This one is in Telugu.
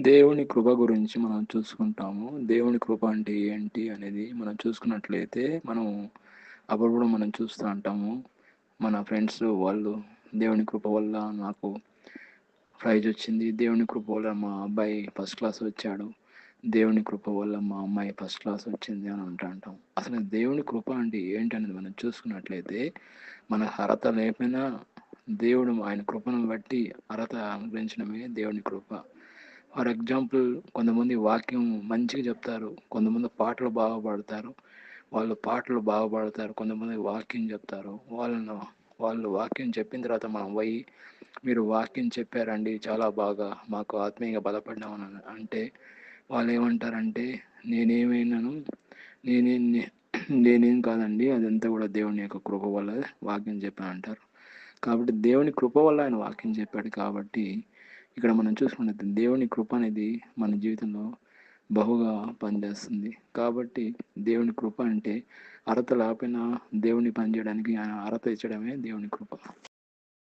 దేవుని కృప గురించి మనం చూసుకుంటాము. దేవుని కృప అంటే ఏంటి అనేది మనం చూసుకున్నట్లయితే, అప్పుడప్పుడు మనం చూస్తూ ఉంటాము. మన ఫ్రెండ్స్ వాళ్ళు దేవుని కృప వల్ల నాకు ప్రైజ్ వచ్చింది. దేవుని కృప వల్ల మా అబ్బాయి ఫస్ట్ క్లాస్ వచ్చాడు. దేవుని కృప వల్ల మా అమ్మాయి ఫస్ట్ క్లాస్ వచ్చింది అని అంటాం. అసలు దేవుని కృప అంటే ఏంటనేది మనం చూసుకున్నట్లయితే, మన అర్హత లేకపోయినా దేవుడు ఆయన కృపను బట్టి అర్హత అనుగ్రహించడమే దేవుని కృప. ఫర్ ఎగ్జాంపుల్, కొంతమంది వాక్యం మంచిగా చెప్తారు, కొంతమంది పాటలు బాగా పాడతారు. కొంతమంది వాక్యం చెప్తారు. వాళ్ళు వాక్యం చెప్పిన తర్వాత మనం పోయి, మీరు వాక్యం చెప్పారండి చాలా బాగా, మాకు ఆత్మీయంగా బలపడ్డామని అంటే, వాళ్ళు ఏమంటారంటే, నేనేమైనాను నేనేం నేనేం కాదండి, అదంతా కూడా దేవుని యొక్క కృప వల్ల వాక్యం చెప్పాను అంటారు. కాబట్టి దేవుని కృప వల్ల ఆయన వాక్యం చెప్పాడు. కాబట్టి ఇక్కడ మనం చూసుకున్నట్టు దేవుని కృప అనేది మన జీవితంలో బహుగా పనిచేస్తుంది. కాబట్టి దేవుని కృప అంటే అర్హత లేకపోయినా దేవుని పని చేయడానికి ఆయన అర్హత ఇచ్చడమే దేవుని కృప.